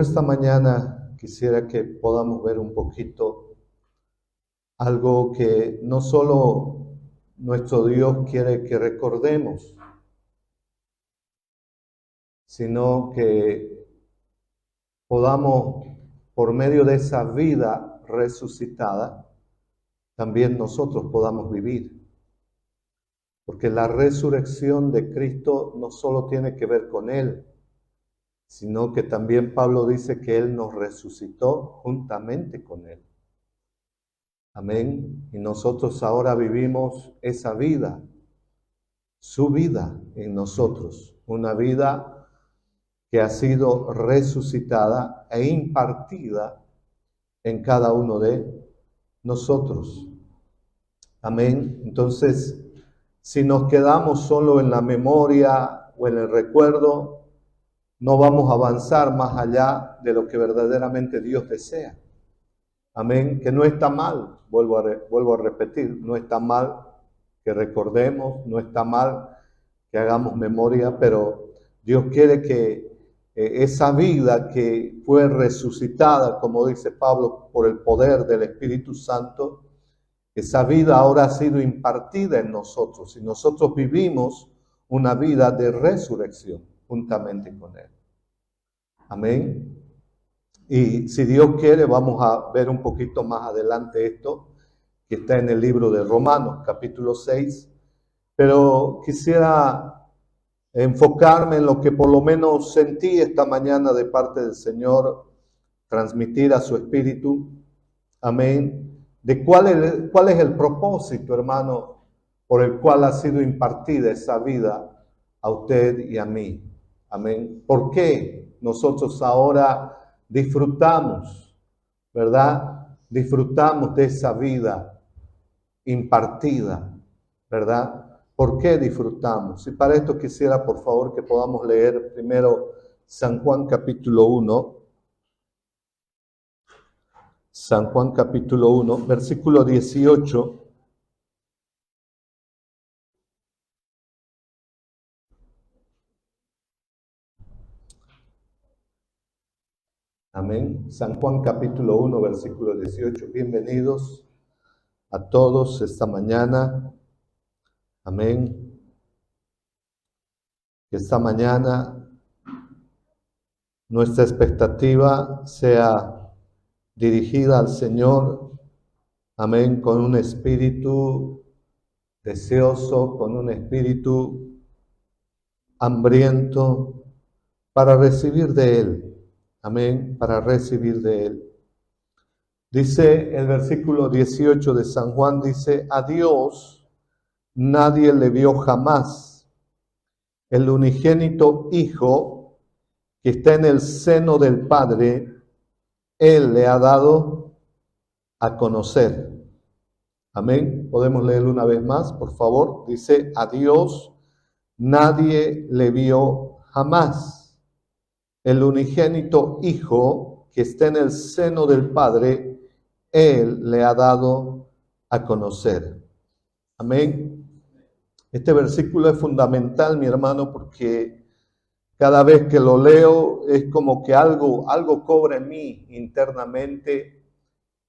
Esta mañana quisiera que podamos ver un poquito algo que no solo nuestro Dios quiere que recordemos, sino que podamos, por medio de esa vida resucitada, también nosotros podamos vivir. Porque la resurrección de Cristo no solo tiene que ver con Él, sino que también Pablo dice que Él nos resucitó juntamente con Él. Amén. Y nosotros ahora vivimos esa vida, su vida en nosotros, una vida que ha sido resucitada e impartida en cada uno de nosotros. Amén. Entonces, si nos quedamos solo en la memoria o en el recuerdo, no vamos a avanzar más allá de lo que verdaderamente Dios desea. Amén, que no está mal, vuelvo a repetir, no está mal que recordemos, no está mal que hagamos memoria, pero Dios quiere que esa vida que fue resucitada, como dice Pablo, por el poder del Espíritu Santo, esa vida ahora ha sido impartida en nosotros y nosotros vivimos una vida de resurrección juntamente con Él. Amén. Y si Dios quiere, vamos a ver un poquito más adelante esto, que está en el libro de Romanos, capítulo 6. Pero quisiera enfocarme en lo que por lo menos sentí esta mañana de parte del Señor, transmitir a su espíritu. Amén. De cuál es el propósito, hermano, por el cual ha sido impartida esa vida a usted y a mí. Amén. ¿Por qué nosotros ahora disfrutamos, verdad? Disfrutamos de esa vida impartida, ¿verdad? ¿Por qué disfrutamos? Y para esto quisiera, por favor, que podamos leer primero San Juan capítulo 1. San Juan capítulo 1, versículo 18. Amén. San Juan capítulo 1, versículo 18. Bienvenidos a todos esta mañana. Amén. Que esta mañana nuestra expectativa sea dirigida al Señor. Amén. Con un espíritu deseoso, con un espíritu hambriento para recibir de Él. Amén. Para recibir de Él. Dice el versículo 18 de San Juan, dice, a Dios nadie le vio jamás. El unigénito Hijo que está en el seno del Padre, Él le ha dado a conocer. Amén. Podemos leerlo una vez más, por favor. Dice, a Dios nadie le vio jamás. El unigénito Hijo que está en el seno del Padre, Él le ha dado a conocer. Amén. Este versículo es fundamental, mi hermano, porque cada vez que lo leo es como que algo cobra en mí internamente,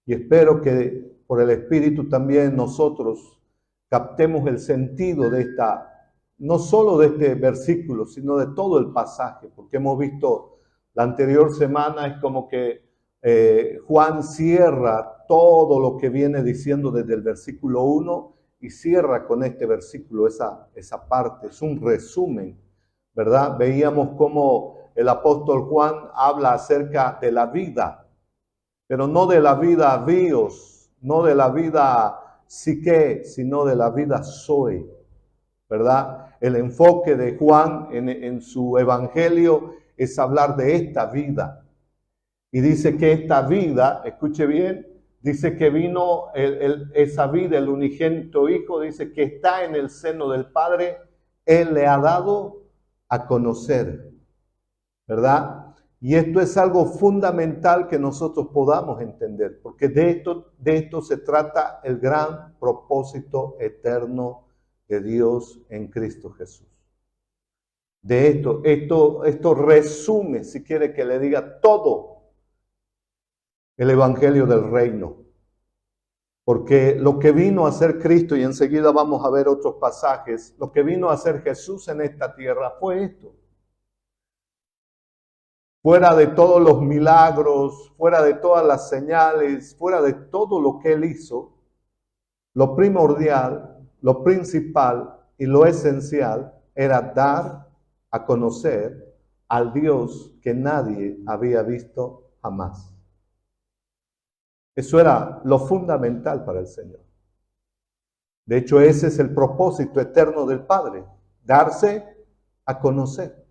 y espero que por el Espíritu también nosotros captemos el sentido de no solo de este versículo, sino de todo el pasaje, porque hemos visto la anterior semana, es como que Juan cierra todo lo que viene diciendo desde el versículo 1 y cierra con este versículo, esa parte, es un resumen, ¿verdad? Veíamos cómo el apóstol Juan habla acerca de la vida, pero no de la vida bios, no de la vida psique, sino de la vida zoe, ¿verdad? El enfoque de Juan en su evangelio es hablar de esta vida. Y dice que esta vida, escuche bien, dice que vino esa vida, el unigénito Hijo, dice que está en el seno del Padre, Él le ha dado a conocer, ¿verdad? Y esto es algo fundamental que nosotros podamos entender, porque de esto se trata el gran propósito eterno de Dios en Cristo Jesús. de esto. Esto resume, si quiere que le diga, todo el evangelio del reino. Porque lo que vino a hacer Cristo, y enseguida vamos a ver otros pasajes, lo que vino a hacer Jesús en esta tierra fue esto. Fuera de todos los milagros, fuera de todas las señales, fuera de todo lo que Él hizo, lo primordial, lo principal y lo esencial era dar a conocer al Dios que nadie había visto jamás. Eso era lo fundamental para el Señor. De hecho, ese es el propósito eterno del Padre, darse a conocer.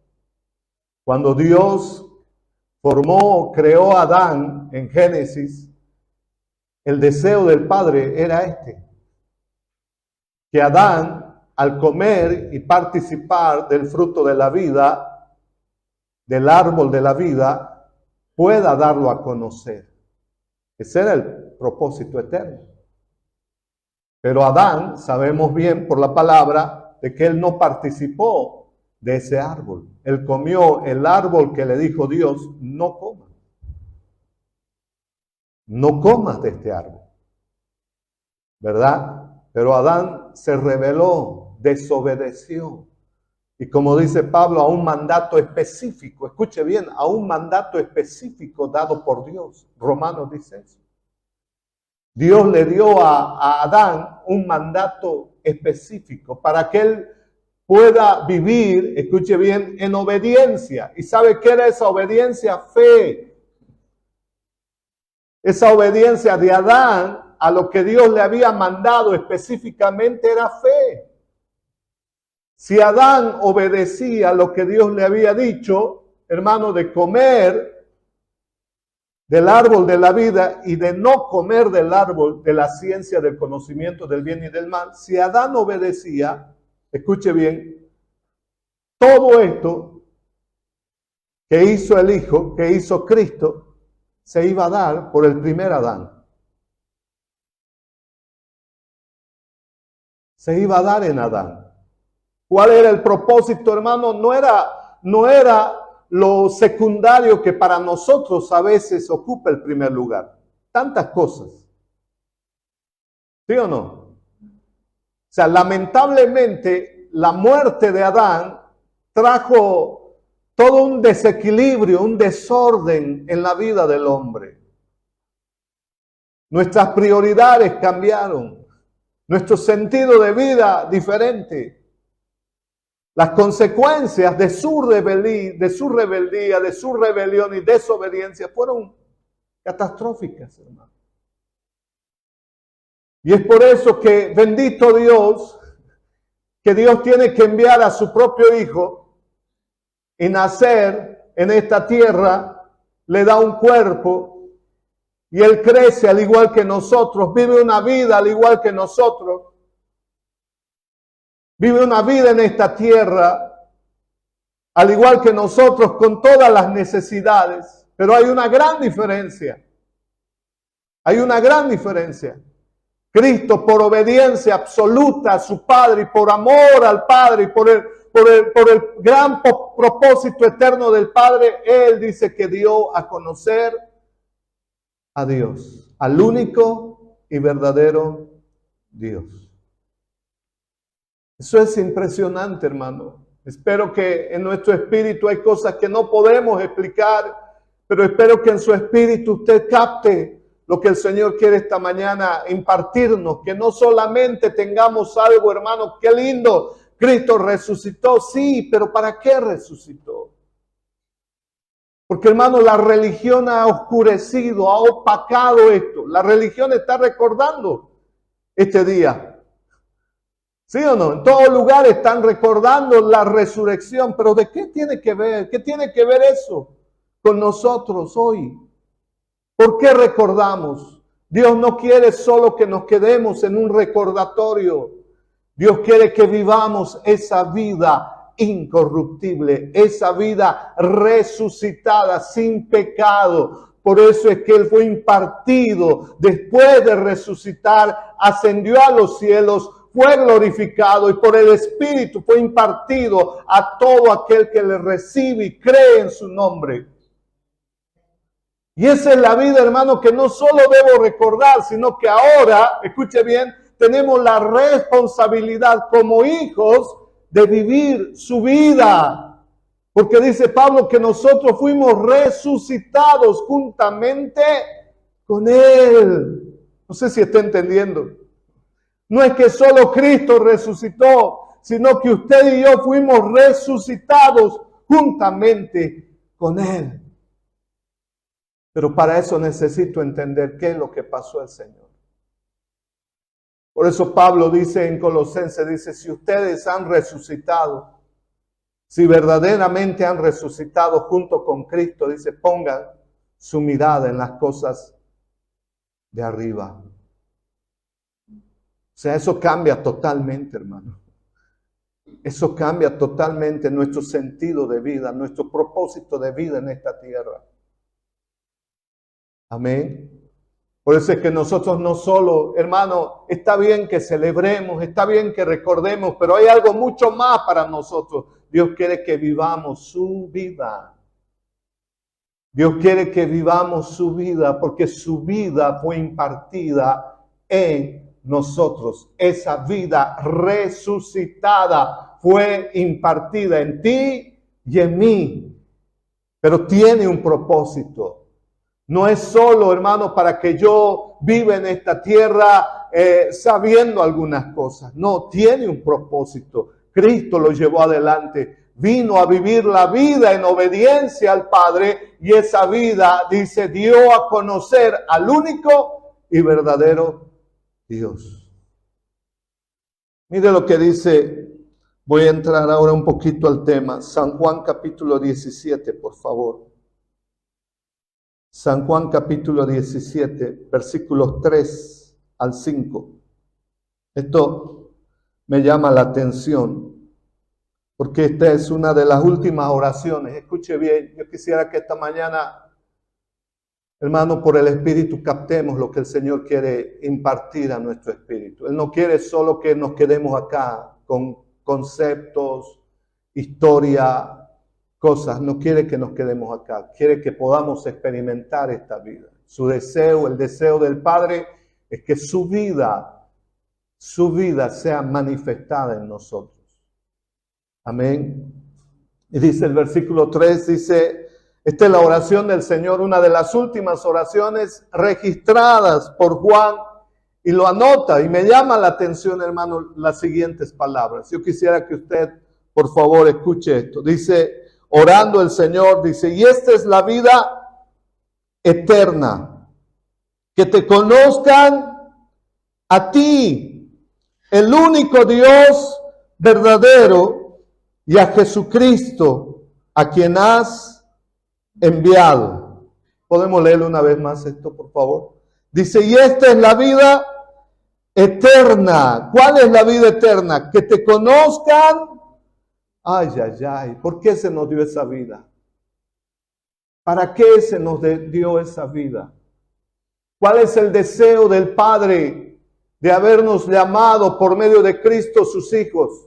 Cuando Dios creó a Adán en Génesis, el deseo del Padre era este: que Adán, al comer y participar del fruto de la vida, del árbol de la vida, pueda darlo a conocer. Ese era el propósito eterno. Pero Adán, sabemos bien por la palabra, de que él no participó de ese árbol. Él comió el árbol que le dijo Dios: no comas. No comas de este árbol. ¿Verdad? Pero Adán se rebeló, desobedeció. Y como dice Pablo, a un mandato específico, escuche bien, a un mandato específico dado por Dios. Romanos dice eso. Dios le dio a Adán un mandato específico para que él pueda vivir, escuche bien, en obediencia. ¿Y sabe qué era esa obediencia? Fe. Esa obediencia de Adán a lo que Dios le había mandado específicamente era fe. Si Adán obedecía lo que Dios le había dicho, hermano, de comer del árbol de la vida y de no comer del árbol de la ciencia del conocimiento del bien y del mal, si Adán obedecía, escuche bien, todo esto que hizo el Hijo, que hizo Cristo, se iba a dar por el primer Adán. Se iba a dar en Adán. ¿Cuál era el propósito, hermano? No era lo secundario que para nosotros a veces ocupa el primer lugar. Tantas cosas. ¿Sí o no? O sea, lamentablemente la muerte de Adán trajo todo un desequilibrio, un desorden en la vida del hombre. Nuestras prioridades cambiaron. Nuestro sentido de vida diferente. Las consecuencias de su rebeldía, de su rebelión y desobediencia fueron catastróficas, hermano. Y es por eso que, bendito Dios, que Dios tiene que enviar a su propio Hijo y nacer en esta tierra, le da un cuerpo y Él crece al igual que nosotros, vive una vida al igual que nosotros. Vive una vida en esta tierra, al igual que nosotros, con todas las necesidades. Pero hay una gran diferencia. Hay una gran diferencia. Cristo, por obediencia absoluta a su Padre y por amor al Padre y por el gran propósito eterno del Padre, Él dice que dio a conocer a Dios, al único y verdadero Dios. Eso es impresionante, hermano. Espero que en nuestro espíritu hay cosas que no podemos explicar, pero espero que en su espíritu usted capte lo que el Señor quiere esta mañana impartirnos, que no solamente tengamos algo, hermano, qué lindo, Cristo resucitó, sí, pero ¿para qué resucitó? Porque, hermano, la religión ha oscurecido, ha opacado esto. La religión está recordando este día. ¿Sí o no? En todo lugar están recordando la resurrección, pero ¿de qué tiene que ver? ¿Qué tiene que ver eso con nosotros hoy? ¿Por qué recordamos? Dios no quiere solo que nos quedemos en un recordatorio. Dios quiere que vivamos esa vida incorruptible, esa vida resucitada, sin pecado. Por eso es que Él fue impartido después de resucitar, ascendió a los cielos, fue glorificado y por el Espíritu fue impartido a todo aquel que le recibe y cree en su nombre. Y esa es la vida, hermano, que no solo debo recordar, sino que ahora, escuche bien, tenemos la responsabilidad como hijos de vivir su vida. Porque dice Pablo que nosotros fuimos resucitados juntamente con Él. No sé si está entendiendo. No es que solo Cristo resucitó, sino que usted y yo fuimos resucitados juntamente con Él. Pero para eso necesito entender qué es lo que pasó al Señor. Por eso Pablo dice en Colosenses, dice, si ustedes han resucitado, si verdaderamente han resucitado junto con Cristo, dice, pongan su mirada en las cosas de arriba. O sea, eso cambia totalmente, hermano. Eso cambia totalmente nuestro sentido de vida, nuestro propósito de vida en esta tierra. Amén. Por eso es que nosotros no solo, hermano, está bien que celebremos, está bien que recordemos, pero hay algo mucho más para nosotros. Dios quiere que vivamos su vida. Dios quiere que vivamos su vida porque su vida fue impartida en nosotros. Esa vida resucitada fue impartida en ti y en mí, pero tiene un propósito. No es solo, hermano, para que yo viva en esta tierra sabiendo algunas cosas. No, tiene un propósito. Cristo lo llevó adelante. Vino a vivir la vida en obediencia al Padre y esa vida, dice, dio a conocer al único y verdadero Dios. Mire lo que dice, voy a entrar ahora un poquito al tema. San Juan capítulo 17, por favor. San Juan capítulo 17, versículos 3 al 5. Esto me llama la atención, porque esta es una de las últimas oraciones. Escuche bien, yo quisiera que esta mañana, hermano, por el Espíritu captemos lo que el Señor quiere impartir a nuestro espíritu. Él no quiere solo que nos quedemos acá con conceptos, historia, cosas, no quiere que nos quedemos acá, quiere que podamos experimentar esta vida. Su deseo, el deseo del Padre es que su vida sea manifestada en nosotros. Amén. Y dice el versículo 3, dice, esta es la oración del Señor, una de las últimas oraciones registradas por Juan, y lo anota, y me llama la atención, hermano, las siguientes palabras. Yo quisiera que usted, por favor, escuche esto. Dice, orando el Señor, dice, y esta es la vida eterna, que te conozcan a ti, el único Dios verdadero, y a Jesucristo, a quien has enviado. ¿Podemos leerlo una vez más esto, por favor? Dice, y esta es la vida eterna. ¿Cuál es la vida eterna? Que te conozcan. Ay, ay, ay, ¿por qué se nos dio esa vida? ¿Para qué se nos dio esa vida? ¿Cuál es el deseo del Padre de habernos llamado por medio de Cristo sus hijos?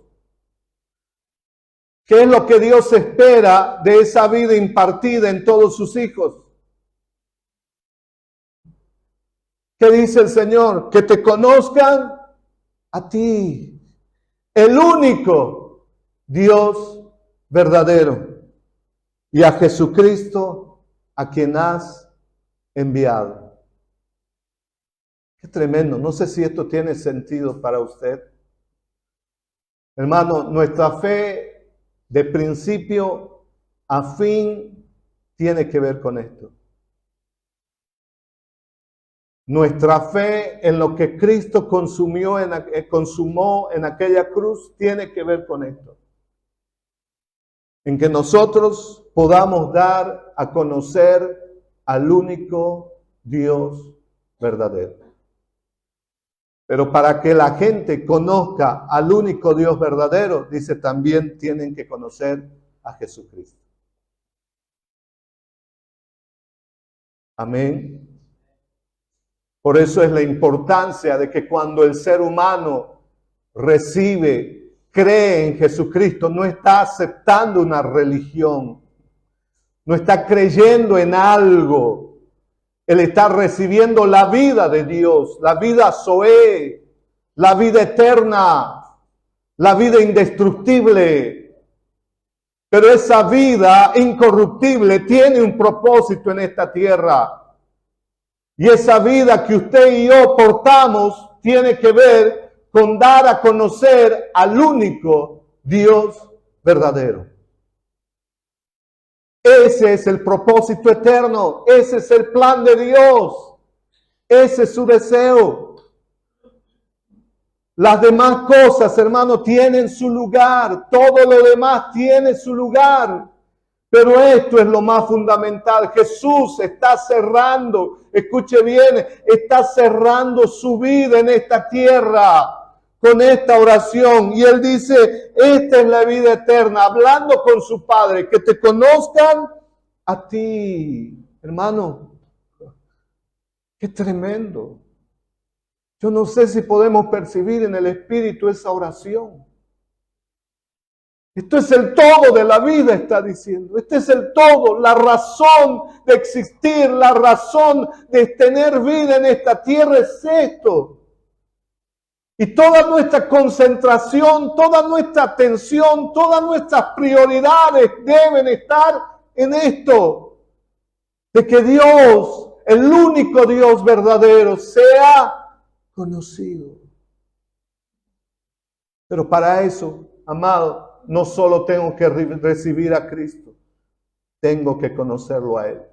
¿Qué es lo que Dios espera de esa vida impartida en todos sus hijos? ¿Qué dice el Señor? Que te conozcan a ti, el único Dios verdadero, y a Jesucristo a quien has enviado. Qué tremendo. No sé si esto tiene sentido para usted. Hermano, nuestra fe de principio a fin tiene que ver con esto. Nuestra fe en lo que Cristo consumó en aquella cruz tiene que ver con esto. En que nosotros podamos dar a conocer al único Dios verdadero. Pero para que la gente conozca al único Dios verdadero, dice, también tienen que conocer a Jesucristo. Amén. Por eso es la importancia de que cuando el ser humano recibe, cree en Jesucristo, no está aceptando una religión, no está creyendo en algo. Él está recibiendo la vida de Dios, la vida Zoé, la vida eterna, la vida indestructible. Pero esa vida incorruptible tiene un propósito en esta tierra. Y esa vida que usted y yo portamos tiene que ver con dar a conocer al único Dios verdadero. Ese es el propósito eterno, ese es el plan de Dios, ese es su deseo. Las demás cosas, hermano, tienen su lugar, todo lo demás tiene su lugar, pero esto es lo más fundamental. Jesús está cerrando, escuche bien, está cerrando su vida en esta tierra con esta oración. Y Él dice, esta es la vida eterna, hablando con su Padre, que te conozcan a ti. Hermano, qué tremendo. Yo no sé si podemos percibir en el Espíritu esa oración. Esto es el todo de la vida, está diciendo. Este es el todo, la razón de existir, la razón de tener vida en esta tierra es esto. Y toda nuestra concentración, toda nuestra atención, todas nuestras prioridades deben estar en esto. De que Dios, el único Dios verdadero, sea conocido. Pero para eso, amado, no solo tengo que recibir a Cristo, tengo que conocerlo a Él.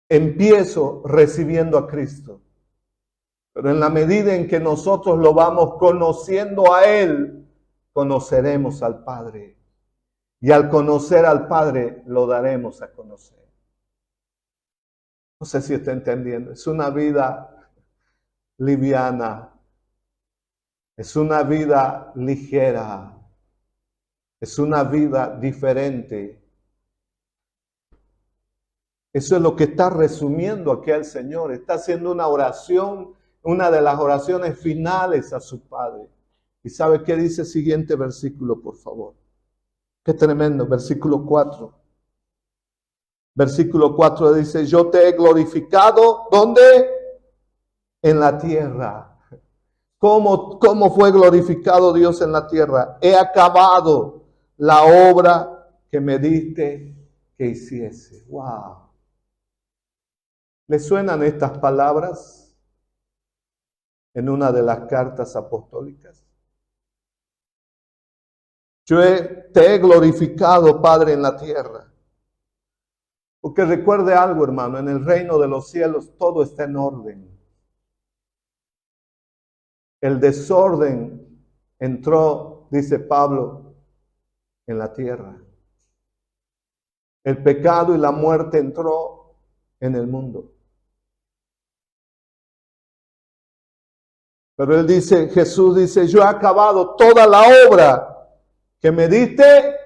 Empiezo recibiendo a Cristo, pero en la medida en que nosotros lo vamos conociendo a Él, conoceremos al Padre. Y al conocer al Padre, lo daremos a conocer. No sé si está entendiendo. Es una vida liviana. Es una vida ligera. Es una vida diferente. Eso es lo que está resumiendo aquí el Señor. Está haciendo una oración, una de las oraciones finales a su Padre. ¿Y sabe qué dice el siguiente versículo, por favor? Qué tremendo, versículo 4. Versículo 4 dice, yo te he glorificado, ¿dónde? En la tierra. ¿Cómo fue glorificado Dios en la tierra? He acabado la obra que me diste que hiciese. ¡Wow! ¿Le suenan estas palabras en una de las cartas apostólicas? Te he glorificado, Padre, en la tierra. Porque recuerde algo, hermano, en el reino de los cielos todo está en orden. El desorden entró, dice Pablo, en la tierra. El pecado y la muerte entró en el mundo. Pero él dice, Jesús dice, yo he acabado toda la obra que me diste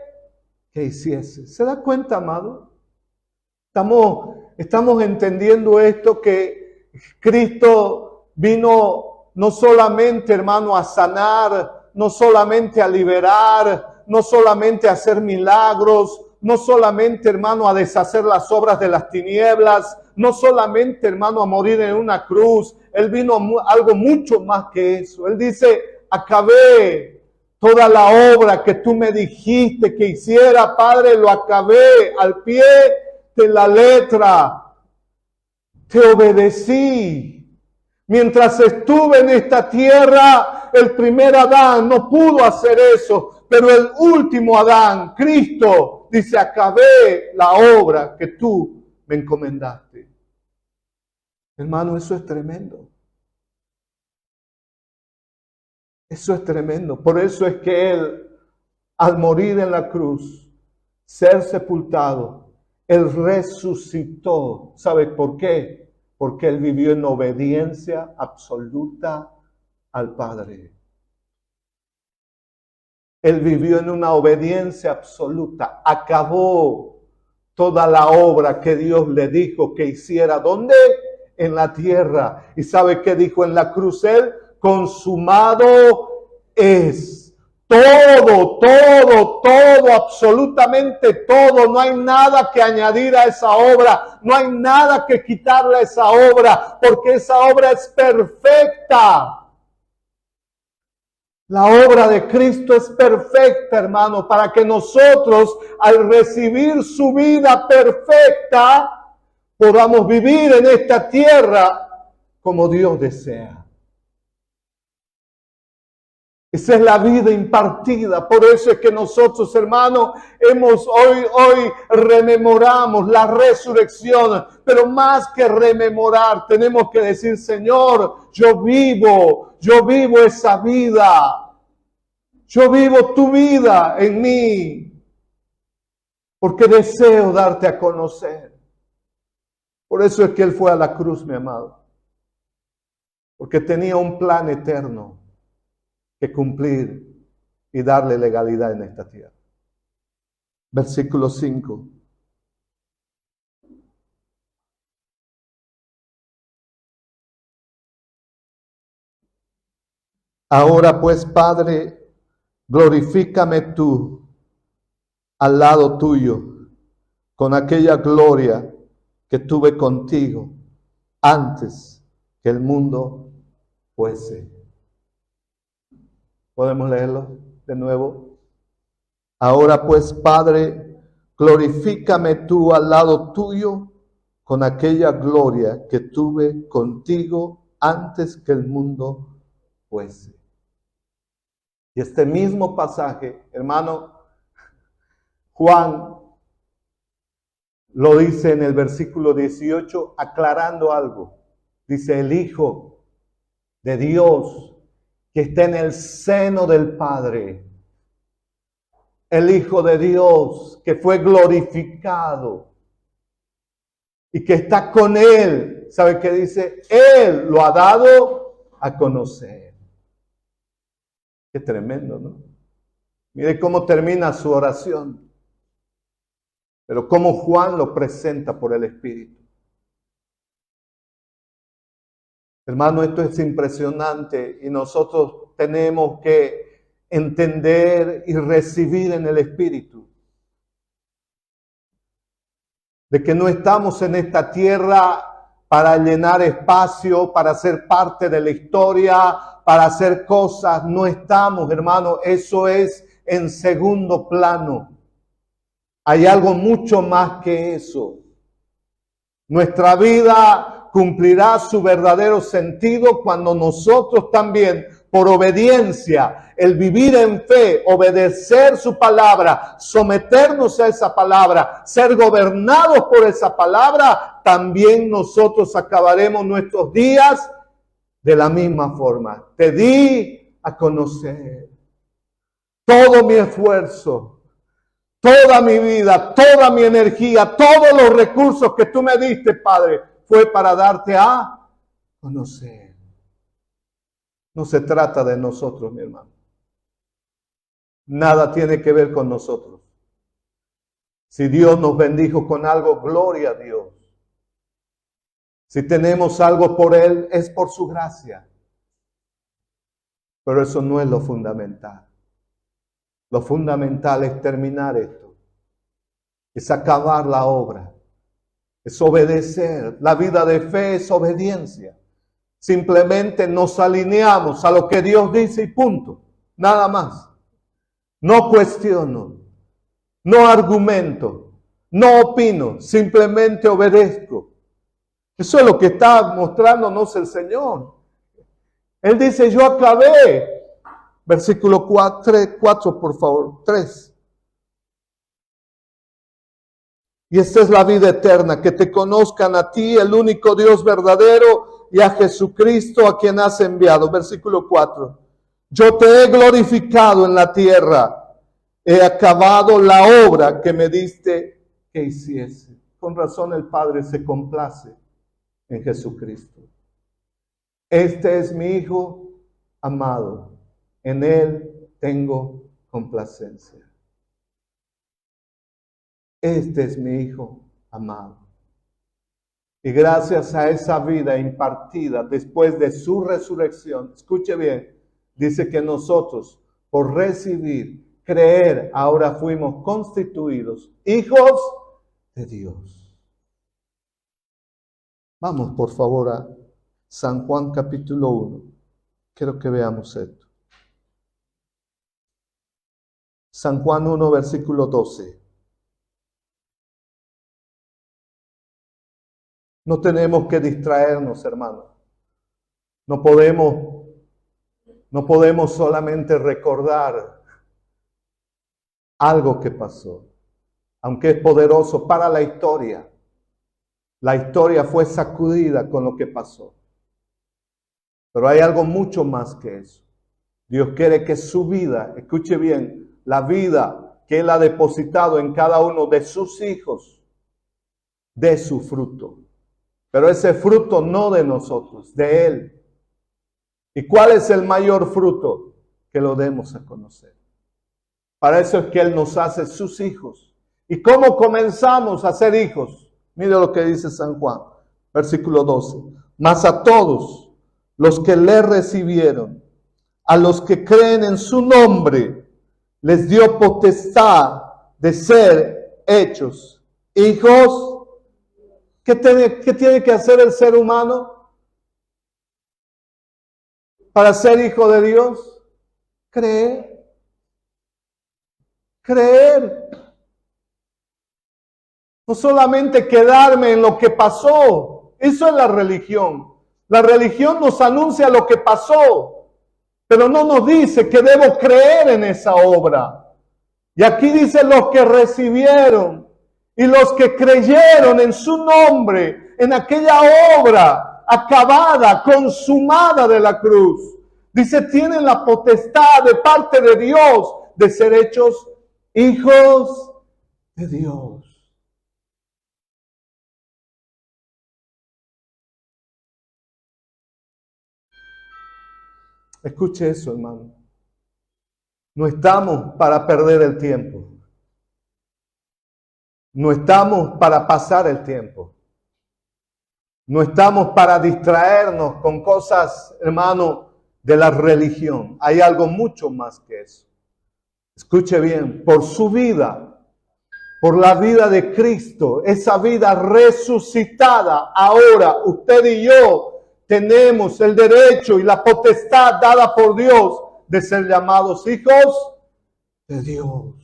que hiciese. ¿Se da cuenta, amado? Estamos entendiendo esto, que Cristo vino no solamente, hermano, a sanar, no solamente a liberar, no solamente a hacer milagros, no solamente, hermano, a deshacer las obras de las tinieblas, no solamente, hermano, a morir en una cruz. Él vino a algo mucho más que eso. Él dice, acabé toda la obra que tú me dijiste que hiciera, Padre, lo acabé al pie de la letra. Te obedecí. Mientras estuve en esta tierra, el primer Adán no pudo hacer eso, pero el último Adán, Cristo, dice, acabé la obra que tú me encomendaste. Hermano, eso es tremendo. Eso es tremendo. Por eso es que Él, al morir en la cruz, ser sepultado, Él resucitó. ¿Sabe por qué? Porque Él vivió en obediencia absoluta al Padre. Él vivió en una obediencia absoluta. Acabó toda la obra que Dios le dijo que hiciera. ¿Dónde? En la tierra. ¿Y sabe qué dijo en la cruz Él? consumado es. Todo, todo, todo, absolutamente todo. No hay nada que añadir a esa obra. No hay nada que quitarle a esa obra, porque esa obra es perfecta. La obra de Cristo es perfecta, hermano, para que nosotros, al recibir su vida perfecta, podamos vivir en esta tierra como Dios desea. Esa es la vida impartida. Por eso es que nosotros, hermanos, hoy rememoramos la resurrección. Pero más que rememorar, tenemos que decir, Señor, yo vivo esa vida. Yo vivo tu vida en mí. Porque deseo darte a conocer. Por eso es que Él fue a la cruz, mi amado. Porque tenía un plan eterno que cumplir y darle legalidad en esta tierra. Versículo 5. Ahora pues, Padre, glorifícame tú al lado tuyo con aquella gloria que tuve contigo antes que el mundo fuese. ¿Podemos leerlo de nuevo? Ahora pues, Padre, glorifícame tú al lado tuyo con aquella gloria que tuve contigo antes que el mundo fuese. Y este mismo pasaje, hermano, Juan lo dice en el versículo 18, aclarando algo. Dice, el Hijo de Dios que está en el seno del Padre. El Hijo de Dios que fue glorificado y que está con Él. ¿Sabe qué dice? Él lo ha dado a conocer. Qué tremendo, ¿no? Mire cómo termina su oración. Pero cómo Juan lo presenta por el Espíritu. Hermano, esto es impresionante y nosotros tenemos que entender y recibir en el Espíritu de que no estamos en esta tierra para llenar espacio, para ser parte de la historia, para hacer cosas. No estamos, hermano, eso es en segundo plano. Hay algo mucho más que eso. Nuestra vida cumplirá su verdadero sentido cuando nosotros también, por obediencia, el vivir en fe, obedecer su palabra, someternos a esa palabra, ser gobernados por esa palabra, también nosotros acabaremos nuestros días de la misma forma. Te di a conocer todo mi esfuerzo, toda mi vida, toda mi energía, todos los recursos que tú me diste, Padre, fue para darte a conocer. No se trata de nosotros, mi hermano. Nada tiene que ver con nosotros. Si Dios nos bendijo con algo, gloria a Dios. Si tenemos algo por Él, es por su gracia. Pero eso no es lo fundamental. Lo fundamental es terminar esto. Es acabar la obra. Es obedecer. La vida de fe es obediencia. Simplemente nos alineamos a lo que Dios dice y punto. Nada más. No cuestiono. No argumento. No opino. Simplemente obedezco. Eso es lo que está mostrándonos el Señor. Él dice, yo acabé. Versículo 4, por favor. 3. Y esta es la vida eterna, que te conozcan a ti, el único Dios verdadero, y a Jesucristo a quien has enviado. Versículo 4. Yo te he glorificado en la tierra, he acabado la obra que me diste que hiciese. Con razón el Padre se complace en Jesucristo. Este es mi Hijo amado, en Él tengo complacencia. Este es mi Hijo amado. Y gracias a esa vida impartida después de su resurrección, escuche bien, dice que nosotros, por recibir, creer, ahora fuimos constituidos hijos de Dios. Vamos por favor a San Juan capítulo 1. Quiero que veamos esto. San Juan 1, versículo 12. No tenemos que distraernos, hermanos. No podemos solamente recordar algo que pasó, aunque es poderoso para la historia. La historia fue sacudida con lo que pasó. Pero hay algo mucho más que eso. Dios quiere que su vida, escuche bien, la vida que Él ha depositado en cada uno de sus hijos, dé su fruto. Pero ese fruto no de nosotros, de Él. ¿Y cuál es el mayor fruto? Que lo demos a conocer. Para eso es que Él nos hace sus hijos. ¿Y cómo comenzamos a ser hijos? Mire lo que dice San Juan, versículo 12. Mas a todos los que le recibieron, a los que creen en su nombre, les dio potestad de ser hechos hijos. ¿Qué tiene que hacer el ser humano para ser hijo de Dios? Creer. Creer. No solamente quedarme en lo que pasó. Eso es la religión. La religión nos anuncia lo que pasó, pero no nos dice que debo creer en esa obra. Y aquí dice los que recibieron y los que creyeron en su nombre, en aquella obra acabada, consumada de la cruz. Dice, tienen la potestad de parte de Dios de ser hechos hijos de Dios. Escuche eso, hermano. No estamos para perder el tiempo. No estamos para pasar el tiempo. No estamos para distraernos con cosas, hermano, de la religión. Hay algo mucho más que eso. Escuche bien, por su vida, por la vida de Cristo, esa vida resucitada, ahora usted y yo tenemos el derecho y la potestad dada por Dios de ser llamados hijos de Dios.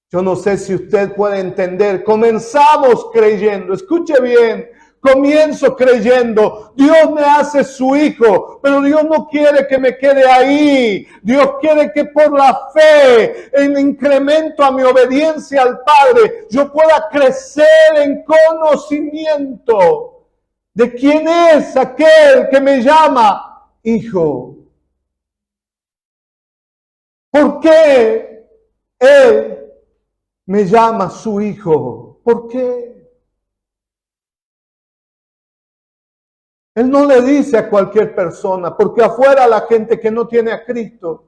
Yo no sé si usted puede entender. Comenzamos creyendo. Escuche bien. Comienzo creyendo. Dios me hace su hijo. Pero Dios no quiere que me quede ahí. Dios quiere que por la fe, en incremento a mi obediencia al Padre, yo pueda crecer en conocimiento de quién es aquel que me llama hijo. ¿Por qué Él me llama su hijo? ¿Por qué? Él no le dice a cualquier persona, porque afuera la gente que no tiene a Cristo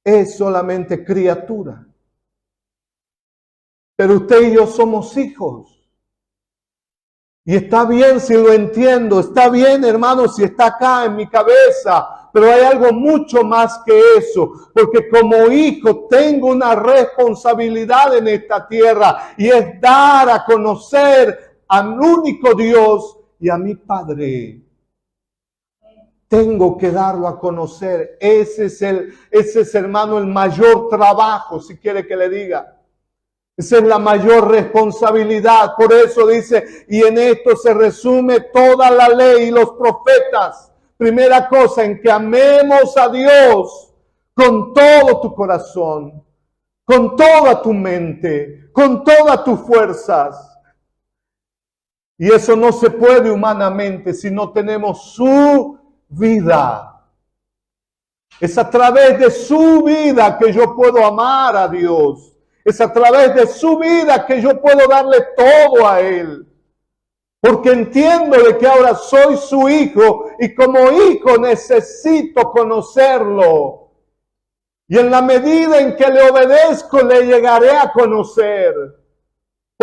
es solamente criatura. Pero usted y yo somos hijos. Y está bien si lo entiendo, está bien, hermano, si está acá en mi cabeza, pero hay algo mucho más que eso, porque como hijo tengo una responsabilidad en esta tierra y es dar a conocer al único Dios y a mi Padre. Tengo que darlo a conocer. Ese es, hermano, el mayor trabajo, si quiere que le diga. Esa es la mayor responsabilidad. Por eso dice, y en esto se resume toda la ley y los profetas. Primera cosa, en que amemos a Dios con todo tu corazón, con toda tu mente, con todas tus fuerzas. Y eso no se puede humanamente si no tenemos su vida. Es a través de su vida que yo puedo amar a Dios. Es a través de su vida que yo puedo darle todo a Él. Porque entiendo de que ahora soy su hijo y como hijo necesito conocerlo. Y en la medida en que le obedezco, le llegaré a conocer.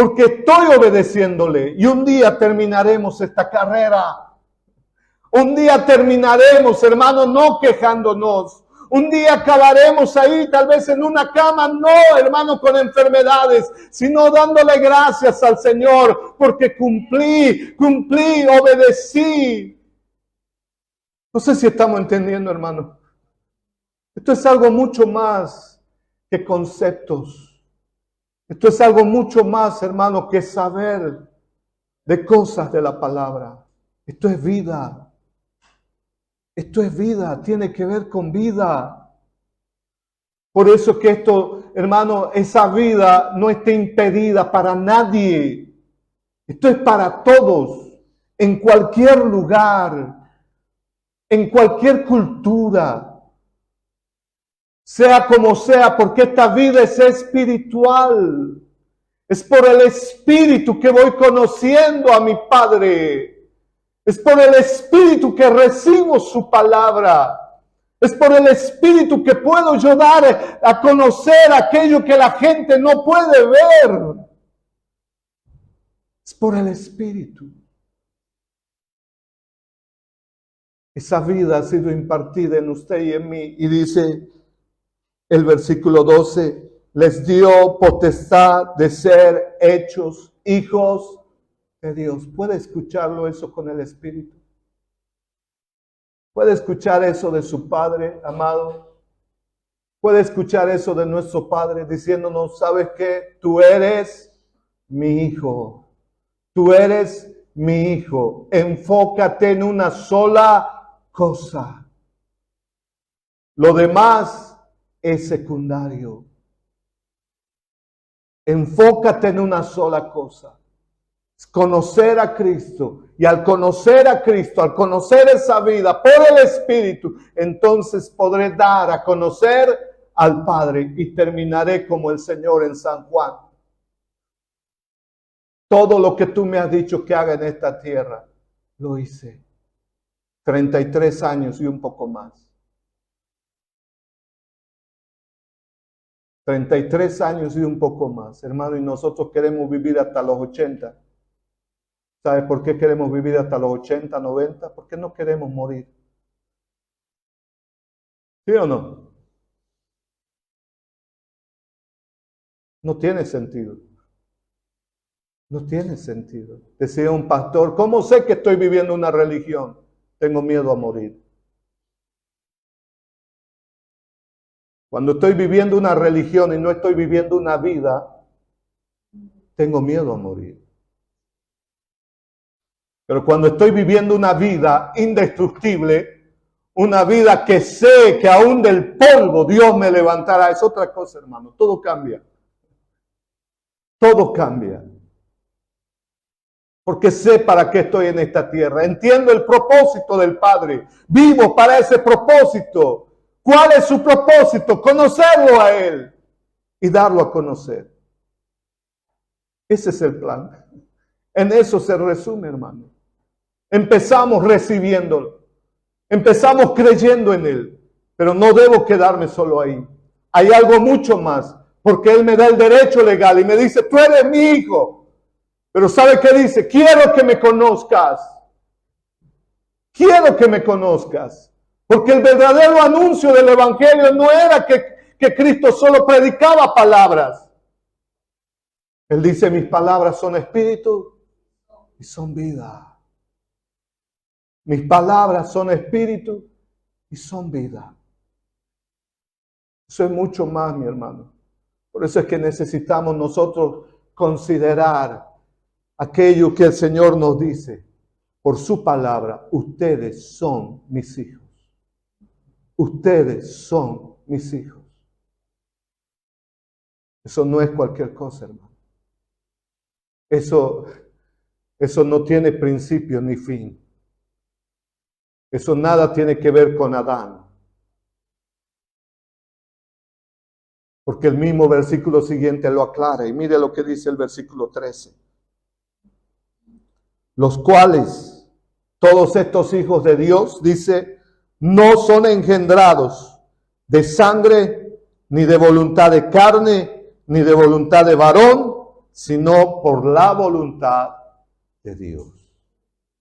porque estoy obedeciéndole. Y un día terminaremos esta carrera. Un día terminaremos, hermano, no quejándonos. Un día acabaremos ahí, tal vez en una cama, no, hermano, con enfermedades, sino dándole gracias al Señor, porque cumplí, obedecí. No sé si estamos entendiendo, hermano. Esto es algo mucho más que conceptos. Esto es algo mucho más, hermano, que saber de cosas de la palabra. Esto es vida. Esto es vida, tiene que ver con vida. Por eso que esto, hermano, esa vida no está impedida para nadie. Esto es para todos, en cualquier lugar, en cualquier cultura, sea como sea, porque esta vida es espiritual. Es por el Espíritu que voy conociendo a mi Padre. Es por el Espíritu que recibo su palabra. Es por el Espíritu que puedo yo dar a conocer aquello que la gente no puede ver. Es por el Espíritu. Esa vida ha sido impartida en usted y en mí. Y dice el versículo 12, les dio potestad de ser hechos hijos de Dios. ¿Puede escucharlo eso con el Espíritu? ¿Puede escuchar eso de su Padre amado? ¿Puede escuchar eso de nuestro Padre diciéndonos, ¿sabes qué? Tú eres mi hijo. Tú eres mi hijo. Enfócate en una sola cosa. Lo demás es secundario. Enfócate en una sola cosa. Conocer a Cristo, y al conocer a Cristo, al conocer esa vida por el Espíritu, entonces podré dar a conocer al Padre y terminaré como el Señor en San Juan. Todo lo que tú me has dicho que haga en esta tierra, lo hice. 33 años y un poco más. 33 años y un poco más, hermano, y nosotros queremos vivir hasta los 80. ¿Sabe por qué queremos vivir hasta los 80, 90? Porque no queremos morir. ¿Sí o no? No tiene sentido. No tiene sentido. Decía un pastor, ¿cómo sé que estoy viviendo una religión? Tengo miedo a morir. Cuando estoy viviendo una religión y no estoy viviendo una vida, tengo miedo a morir. Pero cuando estoy viviendo una vida indestructible, una vida que sé que aún del polvo Dios me levantará, es otra cosa, hermano. Todo cambia. Todo cambia. Porque sé para qué estoy en esta tierra. Entiendo el propósito del Padre. Vivo para ese propósito. ¿Cuál es su propósito? Conocerlo a Él y darlo a conocer. Ese es el plan. En eso se resume, hermano. Empezamos recibiéndolo. Empezamos creyendo en Él. Pero no debo quedarme solo ahí. Hay algo mucho más. Porque Él me da el derecho legal y me dice, tú eres mi hijo. Pero ¿sabe qué dice? Quiero que me conozcas. Quiero que me conozcas. Porque el verdadero anuncio del Evangelio no era que Cristo solo predicaba palabras. Él dice, mis palabras son espíritu y son vida. Mis palabras son espíritu y son vida. Eso es mucho más, mi hermano. Por eso es que necesitamos nosotros considerar aquello que el Señor nos dice. Por su palabra, ustedes son mis hijos. Ustedes son mis hijos. Eso no es cualquier cosa, hermano. Eso no tiene principio ni fin. Eso nada tiene que ver con Adán. Porque el mismo versículo siguiente lo aclara. Y mire lo que dice el versículo 13. Los cuales, todos estos hijos de Dios, dice, no son engendrados de sangre, ni de voluntad de carne, ni de voluntad de varón, sino por la voluntad de Dios.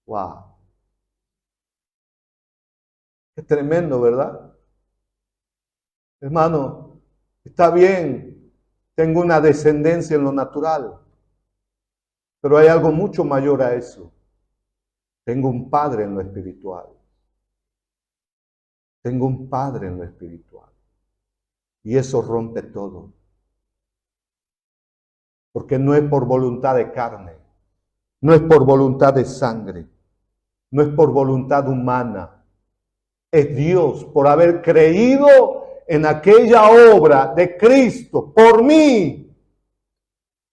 Wow. Qué tremendo, ¿verdad? Hermano, está bien, tengo una descendencia en lo natural, pero hay algo mucho mayor a eso. Tengo un padre en lo espiritual. Tengo un padre en lo espiritual. Y eso rompe todo. Porque no es por voluntad de carne, no es por voluntad de sangre, no es por voluntad humana. Es Dios por haber creído en aquella obra de Cristo por mí.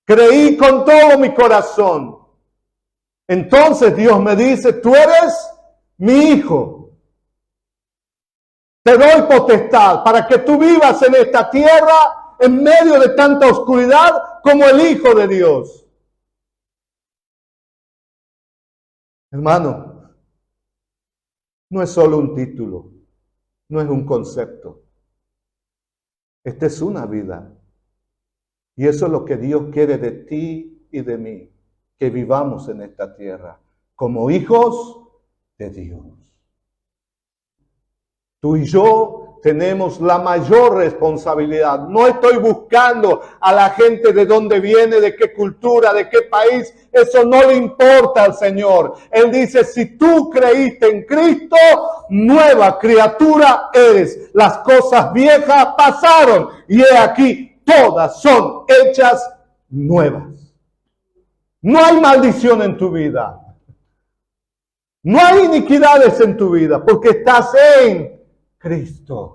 Creí con todo mi corazón. Entonces Dios me dice, tú eres mi hijo. Te doy potestad para que tú vivas en esta tierra en medio de tanta oscuridad como el Hijo de Dios. Hermano, no es solo un título, no es un concepto. Esta es una vida. Y eso es lo que Dios quiere de ti y de mí, que vivamos en esta tierra como hijos de Dios. Tú y yo tenemos la mayor responsabilidad. No estoy buscando a la gente de dónde viene, de qué cultura, de qué país. Eso no le importa al Señor. Él dice, si tú creíste en Cristo, nueva criatura eres. Las cosas viejas pasaron y he aquí, todas son hechas nuevas. No hay maldición en tu vida. No hay iniquidades en tu vida porque estás en Cristo.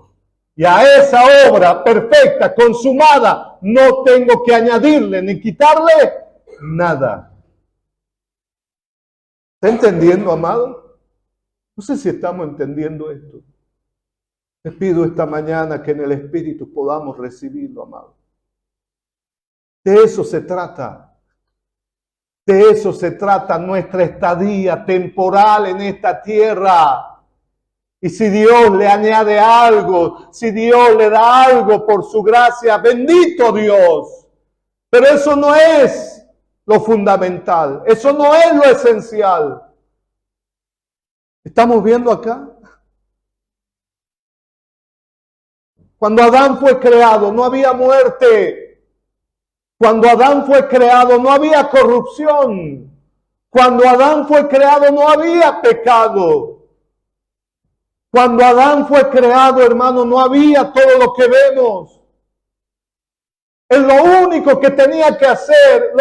Y a esa obra perfecta, consumada, no tengo que añadirle ni quitarle nada. ¿Está entendiendo, amado? No sé si estamos entendiendo esto. Te pido esta mañana que en el Espíritu podamos recibirlo, amado. De eso se trata. De eso se trata nuestra estadía temporal en esta tierra. Y si Dios le añade algo, si Dios le da algo por su gracia, bendito Dios. Pero eso no es lo fundamental, eso no es lo esencial. ¿Estamos viendo acá? Cuando Adán fue creado no había muerte. Cuando Adán fue creado no había corrupción. Cuando Adán fue creado no había pecado. Cuando Adán fue creado, hermano, no había todo lo que vemos. Él lo único que tenía que hacer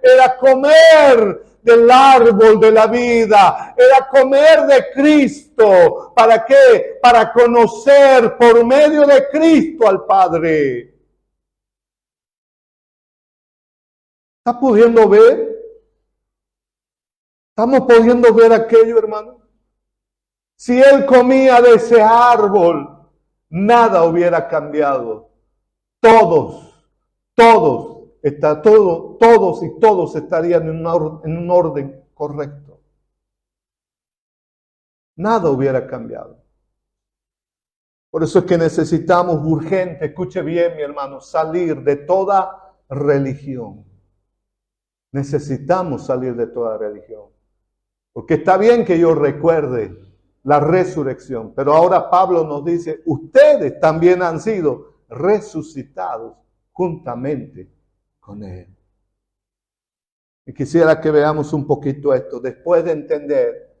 era comer del árbol de la vida, era comer de Cristo. ¿Para qué? Para conocer por medio de Cristo al Padre. ¿Está pudiendo ver? ¿Estamos pudiendo ver aquello, hermano? Si él comía de ese árbol, nada hubiera cambiado. Todos estarían en un orden correcto. Nada hubiera cambiado. Por eso es que necesitamos urgente, escuche bien mi hermano, salir de toda religión. Necesitamos salir de toda religión. Porque está bien que yo recuerde la resurrección, pero ahora Pablo nos dice, ustedes también han sido resucitados juntamente con Él. Y quisiera que veamos un poquito esto, después de entender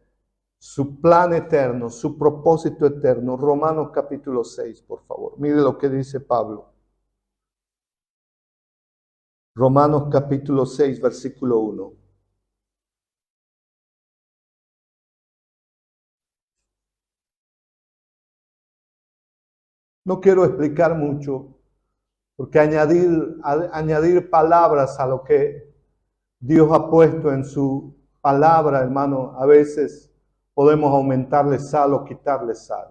su plan eterno, su propósito eterno. Romanos capítulo 6, por favor. Mire lo que dice Pablo. Romanos capítulo 6, versículo 1. No quiero explicar mucho, porque añadir palabras a lo que Dios ha puesto en su palabra, hermano, a veces podemos aumentarle sal o quitarle sal.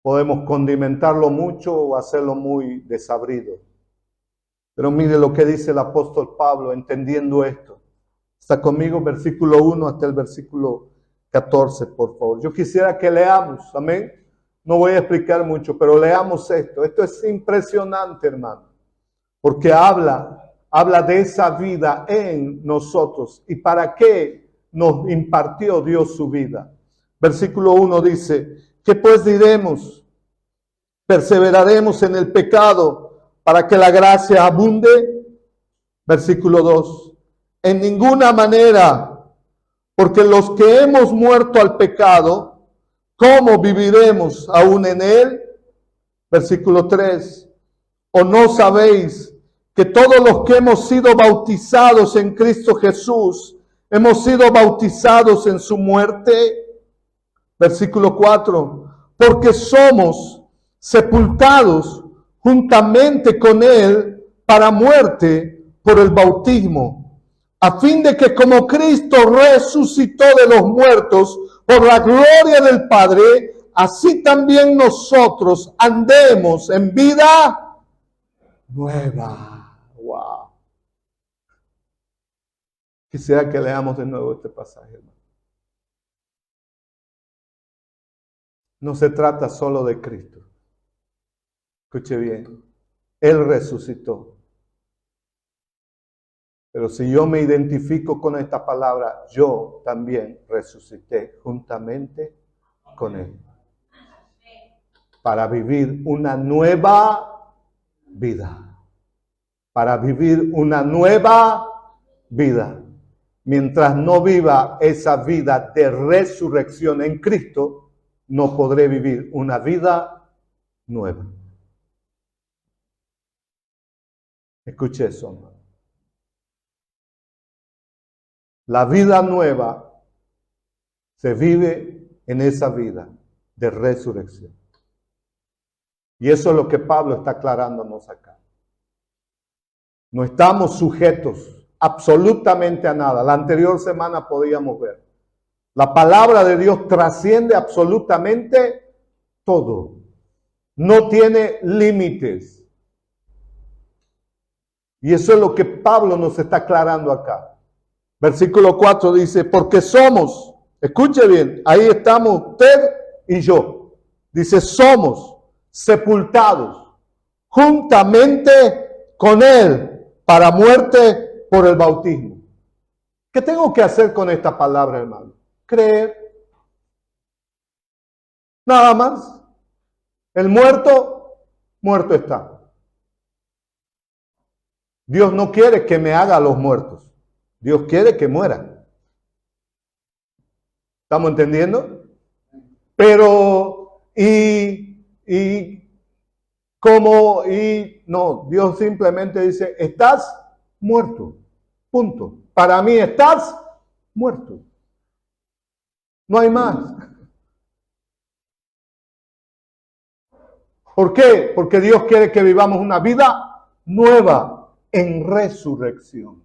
Podemos condimentarlo mucho o hacerlo muy desabrido. Pero mire lo que dice el apóstol Pablo, entendiendo esto. Está conmigo, versículo 1 hasta el versículo 14, por favor. Yo quisiera que leamos, amén. No voy a explicar mucho, pero leamos esto. Esto es impresionante, hermano. porque habla de esa vida en nosotros y para qué nos impartió Dios su vida. Versículo 1 dice, ¿qué pues diremos? ¿Perseveraremos en el pecado para que la gracia abunde? Versículo 2, en ninguna manera, porque los que hemos muerto al pecado, ¿cómo viviremos aún en él? Versículo 3, ¿o no sabéis que todos los que hemos sido bautizados en Cristo Jesús, hemos sido bautizados en su muerte? Versículo 4, porque somos sepultados juntamente con él para muerte por el bautismo, a fin de que como Cristo resucitó de los muertos por la gloria del Padre, así también nosotros andemos en vida nueva. Wow. Quisiera que leamos de nuevo este pasaje, hermano. No se trata solo de Cristo. Escuche bien. Él resucitó. Pero si yo me identifico con esta palabra, yo también resucité juntamente con Él. Para vivir una nueva vida. Para vivir una nueva vida. Mientras no viva esa vida de resurrección en Cristo, no podré vivir una vida nueva. Escuche eso, hermano. La vida nueva se vive en esa vida de resurrección. Y eso es lo que Pablo está aclarándonos acá. No estamos sujetos absolutamente a nada. La anterior semana podíamos ver. La palabra de Dios trasciende absolutamente todo. No tiene límites. Y eso es lo que Pablo nos está aclarando acá. Versículo 4 dice, porque somos, escuche bien, ahí estamos usted y yo. Dice, somos sepultados juntamente con Él para muerte por el bautismo. ¿Qué tengo que hacer con esta palabra, hermano? Creer. Nada más. El muerto, muerto está. Dios no quiere que me haga los muertos. Dios quiere que muera. ¿Estamos entendiendo? Pero, no, Dios simplemente dice, estás muerto. Punto. Para mí estás muerto. No hay más. ¿Por qué? Porque Dios quiere que vivamos una vida nueva en resurrección.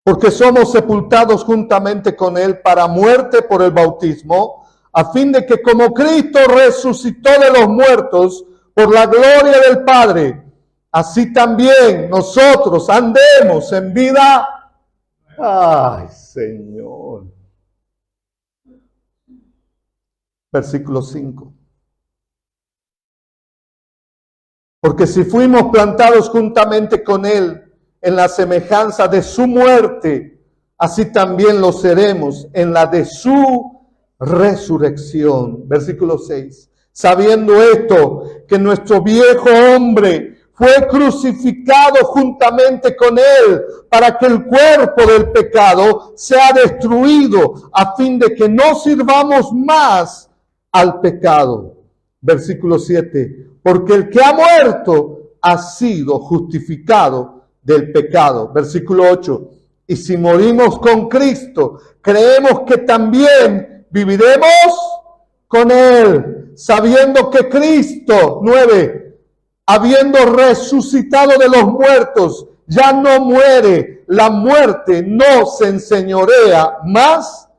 Porque somos sepultados juntamente con Él para muerte por el bautismo, a fin de que como Cristo resucitó de los muertos por la gloria del Padre, así también nosotros andemos en vida. Ay, Señor. Versículo 5. Porque si fuimos plantados juntamente con Él en la semejanza de su muerte, así también lo seremos en la de su resurrección. Versículo 6. Sabiendo esto, que nuestro viejo hombre fue crucificado juntamente con Él, para que el cuerpo del pecado sea destruido, a fin de que no sirvamos más al pecado. Versículo 7. Porque el que ha muerto ha sido justificado del pecado. Versículo 8. Y si morimos con Cristo, creemos que también viviremos con Él, sabiendo que Cristo, 9, habiendo resucitado de los muertos, ya no muere. La muerte no se enseñorea más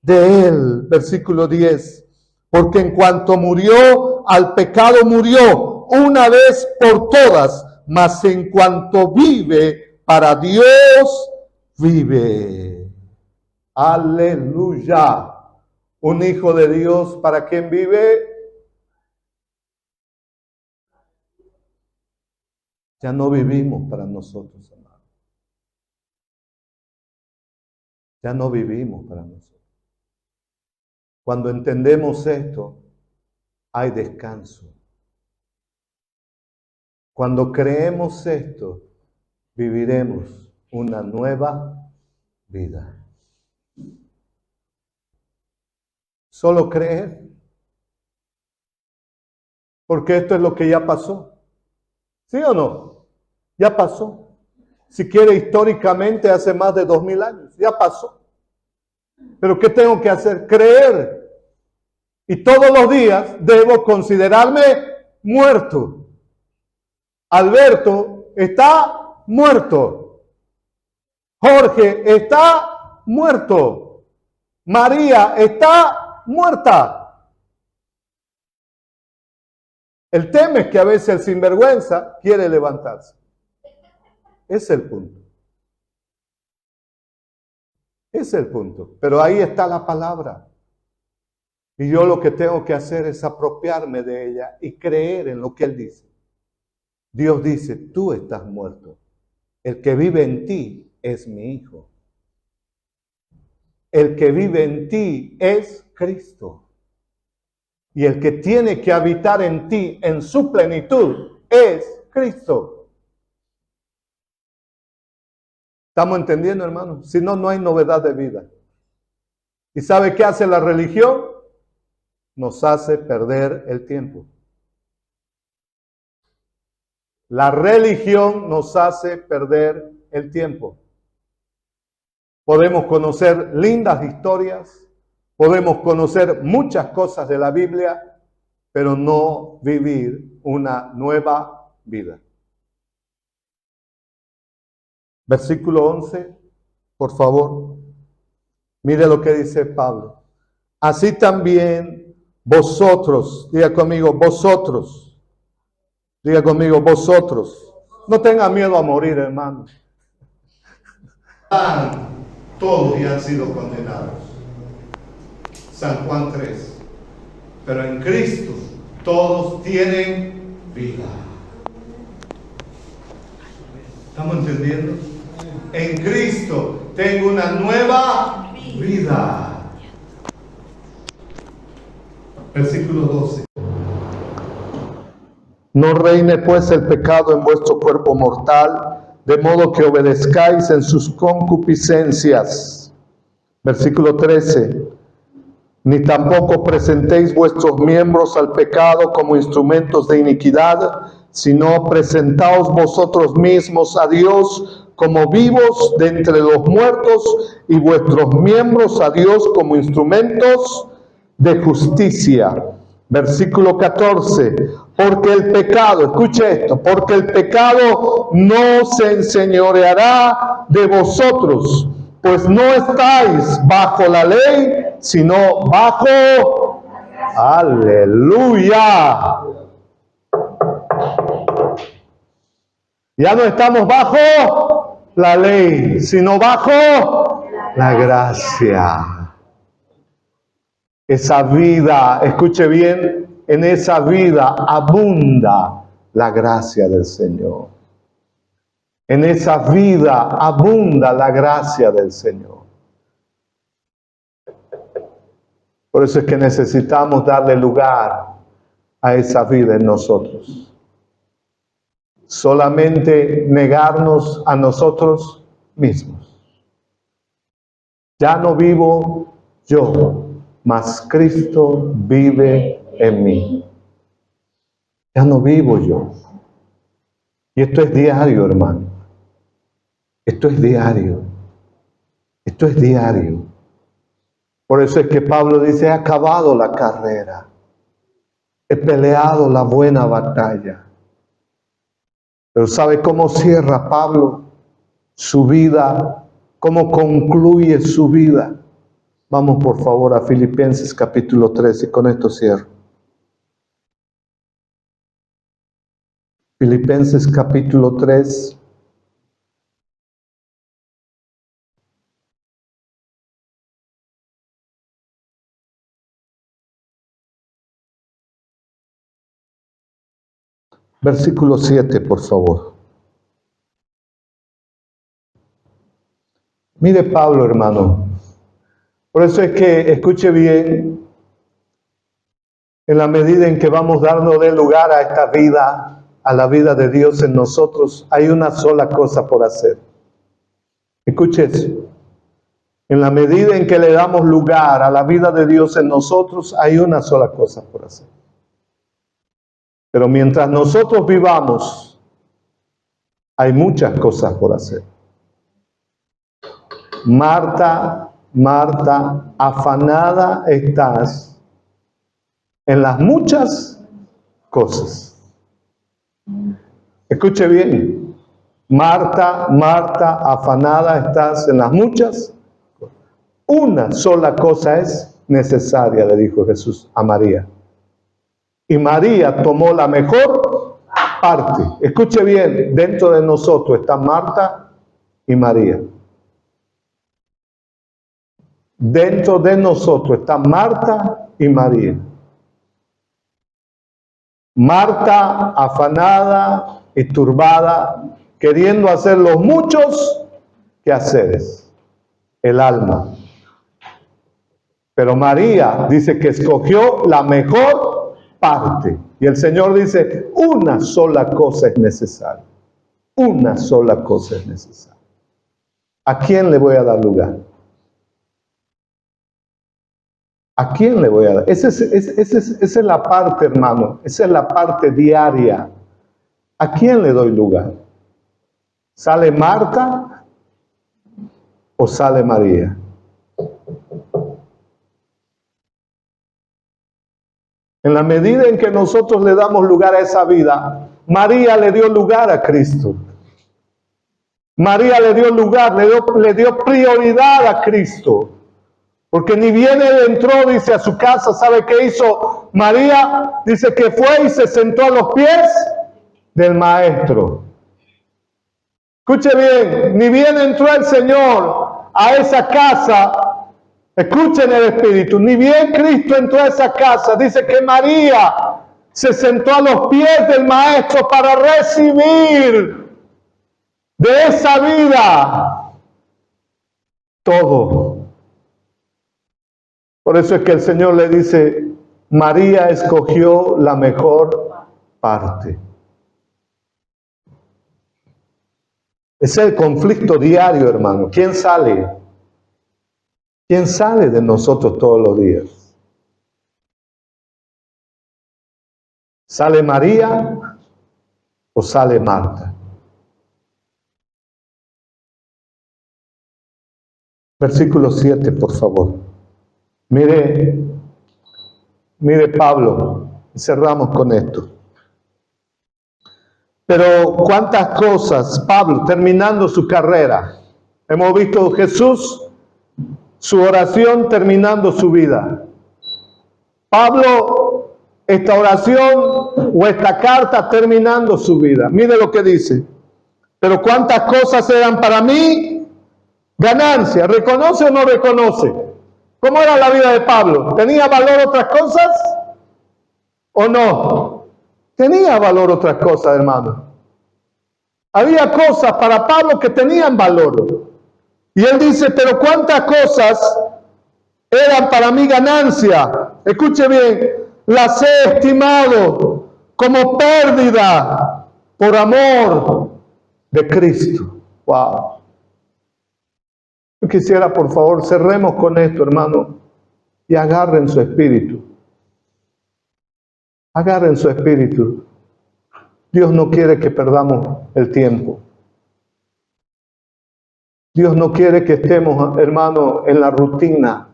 de Él. Versículo 10. Porque en cuanto murió, al pecado murió una vez por todas, mas en cuanto vive, para Dios vive. Aleluya. Un hijo de Dios, ¿para quién vive? Ya no vivimos para nosotros, hermano. Ya no vivimos para nosotros. Cuando entendemos esto, hay descanso. Cuando creemos esto, viviremos una nueva vida. Solo creer. Porque esto es lo que ya pasó. ¿Sí o no? Ya pasó. Si quiere, históricamente, hace más de 2000 años. Ya pasó. Pero ¿qué tengo que hacer? Creer. Y todos los días debo considerarme muerto. Alberto está muerto. Jorge está muerto. María está muerta. El tema es que a veces el sinvergüenza quiere levantarse. Ese es el punto. Ese es el punto. Pero ahí está la palabra. Y yo lo que tengo que hacer es apropiarme de ella y creer en lo que Él dice. Dios dice, tú estás muerto. El que vive en ti es mi Hijo. El que vive en ti es Cristo. Y el que tiene que habitar en ti en su plenitud es Cristo. ¿Estamos entendiendo, hermano? Si no, no hay novedad de vida. ¿Y sabe qué hace la religión? Nos hace perder el tiempo. La religión nos hace perder el tiempo. Podemos conocer lindas historias, podemos conocer muchas cosas de la Biblia, pero no vivir una nueva vida. Versículo 11, por favor. Mire lo que dice Pablo. Así también vosotros, diga conmigo, vosotros. Diga conmigo, vosotros. No tengan miedo a morir, hermano. Todos ya han sido condenados. San Juan 3. Pero en Cristo todos tienen vida. ¿Estamos entendiendo? En Cristo tengo una nueva vida. Versículo 12. No reine pues el pecado en vuestro cuerpo mortal, de modo que obedezcáis en sus concupiscencias. Versículo 13. Ni tampoco presentéis vuestros miembros al pecado como instrumentos de iniquidad, sino presentaos vosotros mismos a Dios como vivos de entre los muertos y vuestros miembros a Dios como instrumentos de justicia. Versículo 14. Porque el pecado, escuche esto, porque el pecado no se enseñoreará de vosotros, pues no estáis bajo la ley, sino bajo, aleluya. Ya no estamos bajo la ley, sino bajo la gracia. Esa vida, escuche bien, en esa vida abunda la gracia del Señor. En esa vida abunda la gracia del Señor. Por eso es que necesitamos darle lugar a esa vida en nosotros. Solamente negarnos a nosotros mismos. Ya no vivo yo, mas Cristo vive en mí. Ya no vivo yo. Y esto es diario, hermano. Esto es diario. Esto es diario. Por eso es que Pablo dice, he acabado la carrera. He peleado la buena batalla. Pero ¿sabe cómo cierra Pablo su vida? ¿Cómo concluye su vida? Vamos por favor a Filipenses capítulo 3 y con esto cierro. Filipenses capítulo 3. Versículo 7, por favor. Mire Pablo, hermano. Por eso es que, escuche bien, en la medida en que vamos dando de lugar a esta vida, a la vida de Dios en nosotros, hay una sola cosa por hacer. Escuche eso. En la medida en que le damos lugar a la vida de Dios en nosotros, hay una sola cosa por hacer. Pero mientras nosotros vivamos, hay muchas cosas por hacer. Marta, Marta, afanada estás en las muchas cosas. Escuche bien. Marta, Marta, afanada estás en las muchas cosas. Una sola cosa es necesaria, le dijo Jesús a María. Y María tomó la mejor parte. Escuche bien, dentro de nosotros están Marta y María. Dentro de nosotros están Marta y María. Marta afanada y turbada, queriendo hacer los muchos quehaceres, el alma. Pero María dice que escogió la mejor parte. Y el Señor dice, una sola cosa es necesaria. Una sola cosa es necesaria. ¿A quién le voy a dar lugar? ¿A quién le voy a dar? Esa es la parte, hermano. Esa es la parte diaria. ¿A quién le doy lugar? ¿Sale Marta o sale María? En la medida en que nosotros le damos lugar a esa vida, María le dio lugar a Cristo. María le dio lugar, le dio prioridad a Cristo. Porque ni bien él entró, dice, a su casa, ¿sabe qué hizo María? Dice que fue y se sentó a los pies del Maestro. Escuche bien, ni bien entró el Señor a esa casa. Escuchen el Espíritu, ni bien Cristo entró a esa casa, dice que María se sentó a los pies del Maestro para recibir de esa vida todo. Por eso es que el Señor le dice, María escogió la mejor parte. Es el conflicto diario, hermano. ¿Quién sale? ¿Quién sale de nosotros todos los días? ¿Sale María o sale Marta? Versículo 7, por favor. Mire Pablo, cerramos con esto. Pero cuántas cosas, Pablo, terminando su carrera. Hemos visto Jesús, su oración terminando su vida. Pablo, esta oración o esta carta terminando su vida. Mire lo que dice. Pero cuántas cosas eran para mí ganancia. ¿Reconoce o no reconoce? ¿Cómo era la vida de Pablo? ¿Tenía valor otras cosas o no? Tenía valor otras cosas, hermano. Había cosas para Pablo que tenían valor. Y él dice, pero cuántas cosas eran para mí ganancia. Escuche bien, las he estimado como pérdida por amor de Cristo. Wow. Yo quisiera, por favor, cerremos con esto, hermano, y agarren su espíritu. Agarren su espíritu. Dios no quiere que perdamos el tiempo. Dios no quiere que estemos, hermano, en la rutina.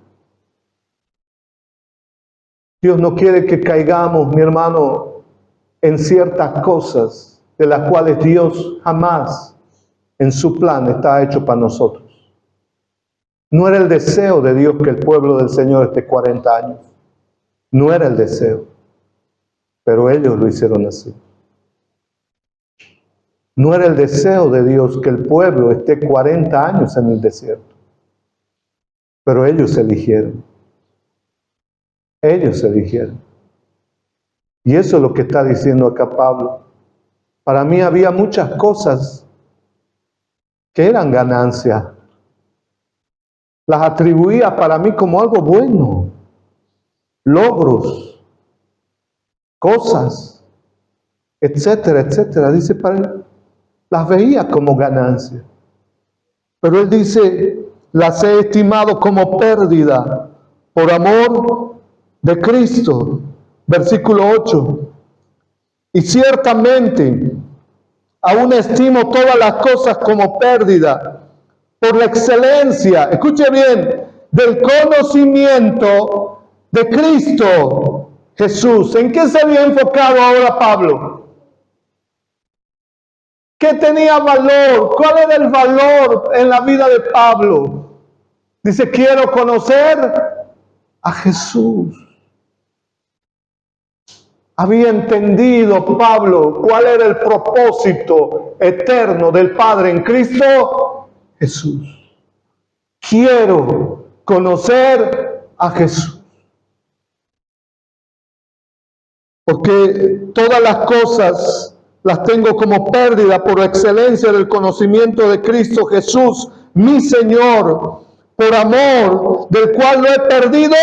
Dios no quiere que caigamos, mi hermano, en ciertas cosas de las cuales Dios jamás en su plan está hecho para nosotros. No era el deseo de Dios que el pueblo del Señor esté 40 años. No era el deseo. Pero ellos lo hicieron así. No era el deseo de Dios que el pueblo esté 40 años en el desierto. Pero ellos eligieron. Ellos eligieron. Y eso es lo que está diciendo acá Pablo. Para mí había muchas cosas que eran ganancia. las atribuía para mí como algo bueno, logros, cosas, etcétera, etcétera. Dice, para él, las veía como ganancia. Pero él dice, las he estimado como pérdida por amor de Cristo. Versículo 8. Y ciertamente, aún estimo todas las cosas como pérdida por la excelencia, escuche bien, del conocimiento de Cristo Jesús. ¿En qué se había enfocado ahora Pablo? ¿Qué tenía valor? ¿Cuál era el valor en la vida de Pablo? Dice, quiero conocer a Jesús. Había entendido Pablo cuál era el propósito eterno del Padre en Cristo Jesús. Quiero conocer a Jesús. Porque todas las cosas las tengo como pérdida por la excelencia del conocimiento de Cristo Jesús, mi Señor, por amor del cual lo he perdido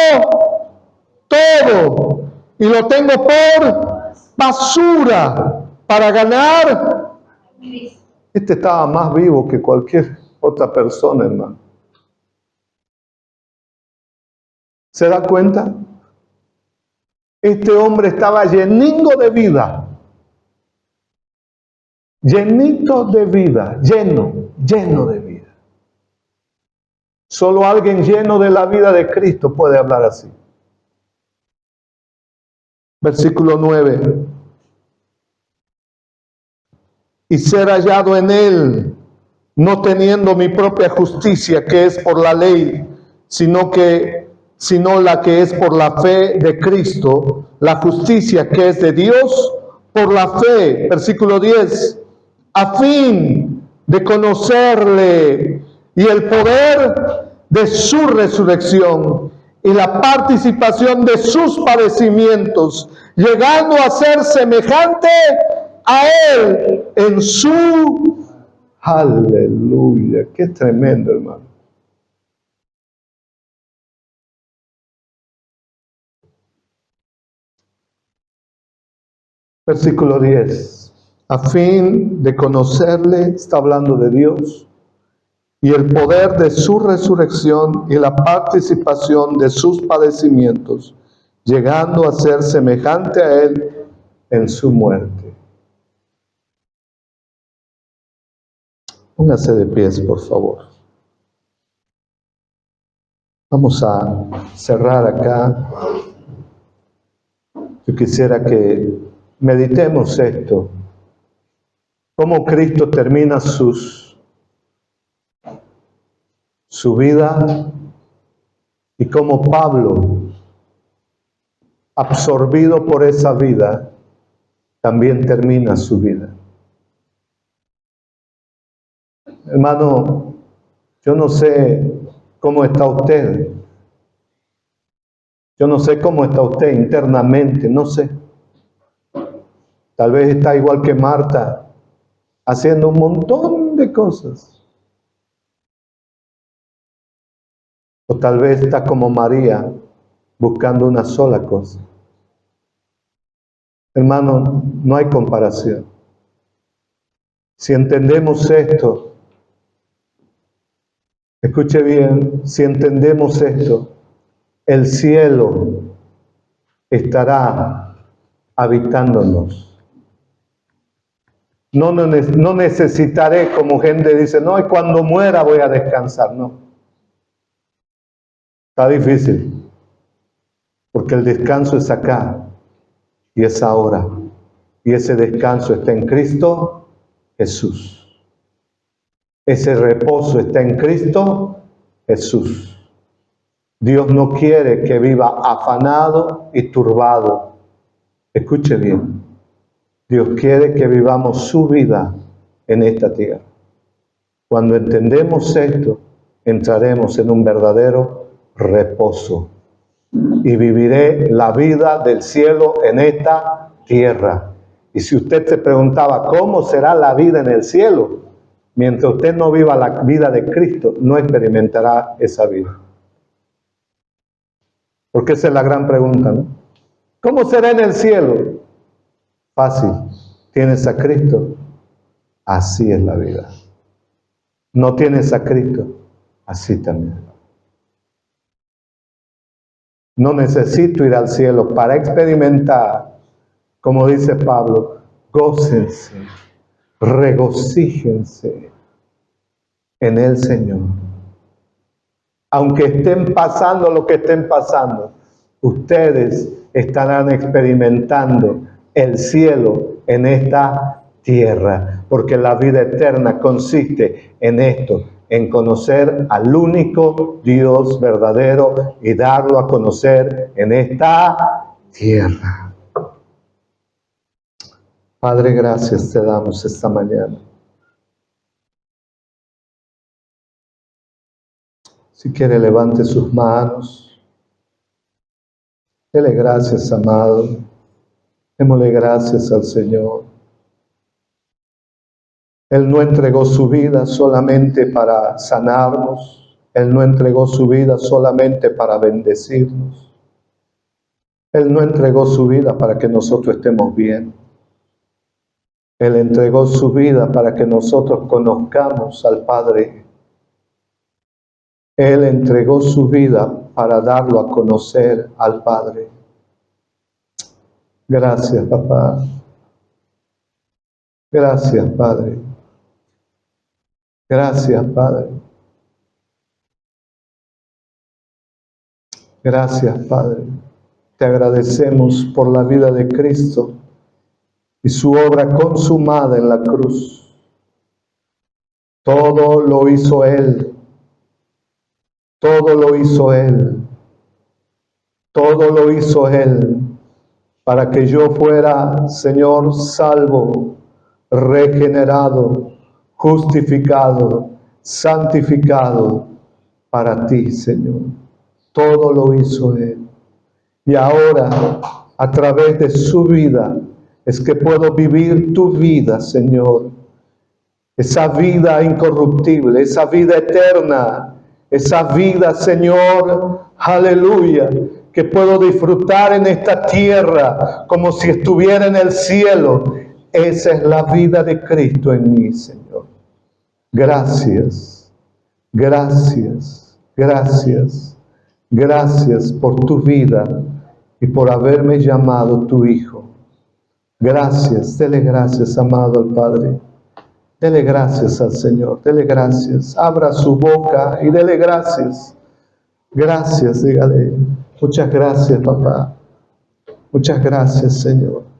todo y lo tengo por basura para ganar. Este estaba más vivo que cualquier otra persona, hermano. ¿Se da cuenta? Este hombre estaba llenito de vida. Llenito de vida, lleno de vida. Solo alguien lleno de la vida de Cristo puede hablar así. Versículo 9. Y ser hallado en él, no teniendo mi propia justicia, que es por la ley, sino la que es por la fe de Cristo, la justicia que es de Dios por la fe. Versículo 10. A fin de conocerle y el poder de su resurrección y la participación de sus padecimientos, llegando a ser semejante a él en su... Aleluya, qué tremendo, hermano. Versículo 10. A fin de conocerle, está hablando de Dios, y el poder de su resurrección y la participación de sus padecimientos, llegando a ser semejante a él en su muerte. Póngase de pies, por favor. Vamos a cerrar acá. Yo quisiera que meditemos esto. Cómo Cristo termina su vida y cómo Pablo, absorbido por esa vida, también termina su vida. Hermano, yo no sé cómo está usted. Yo no sé cómo está usted internamente, no sé. Tal vez está igual que Marta, haciendo un montón de cosas. O tal vez está como María, buscando una sola cosa. Hermano, no hay comparación. Si entendemos esto, escuche bien, si entendemos esto, el cielo estará habitándonos. No necesitaré, como gente dice, no, y cuando muera voy a descansar. No. Está difícil, porque el descanso es acá y es ahora. Y ese descanso está en Cristo Jesús. Ese reposo está en Cristo Jesús. Dios no quiere que viva afanado y turbado. Escuche bien. Dios quiere que vivamos su vida en esta tierra. Cuando entendemos esto, entraremos en un verdadero reposo. Y viviré la vida del cielo en esta tierra. Y si usted se preguntaba, ¿cómo será la vida en el cielo? Mientras usted no viva la vida de Cristo, no experimentará esa vida. Porque esa es la gran pregunta, ¿no? ¿Cómo será en el cielo? Fácil. ¿Tienes a Cristo? Así es la vida. ¿No tienes a Cristo? Así también. No necesito ir al cielo para experimentar, como dice Pablo, gócense, regocíjense en el Señor. Aunque estén pasando lo que estén pasando, ustedes estarán experimentando el cielo en esta tierra, porque la vida eterna consiste en esto, en conocer al único Dios verdadero y darlo a conocer en esta tierra. Padre, gracias te damos esta mañana. Si quiere, levante sus manos. Dele gracias, amado. Démosle gracias al Señor. Él no entregó su vida solamente para sanarnos. Él no entregó su vida solamente para bendecirnos. Él no entregó su vida para que nosotros estemos bien. Él entregó su vida para que nosotros conozcamos al Padre. Él entregó su vida para darlo a conocer al Padre. Gracias, papá. Gracias, Padre. Gracias, Padre. Gracias, Padre. Te agradecemos por la vida de Cristo y su obra consumada en la cruz. Todo lo hizo Él. Todo lo hizo Él. Todo lo hizo Él para que yo fuera, Señor, salvo, regenerado, justificado, santificado para ti, Señor. Todo lo hizo Él. Y ahora, a través de su vida, es que puedo vivir tu vida, Señor. Esa vida incorruptible, esa vida eterna, esa vida, Señor, aleluya, que puedo disfrutar en esta tierra como si estuviera en el cielo. Esa es la vida de Cristo en mí, Señor. Gracias, gracias, gracias, gracias por tu vida y por haberme llamado tu Hijo. Gracias, dele gracias, amado al Padre. Dele gracias al Señor, dele gracias. Abra su boca y dele gracias. Gracias, dígale. Muchas gracias, papá. Muchas gracias, Señor.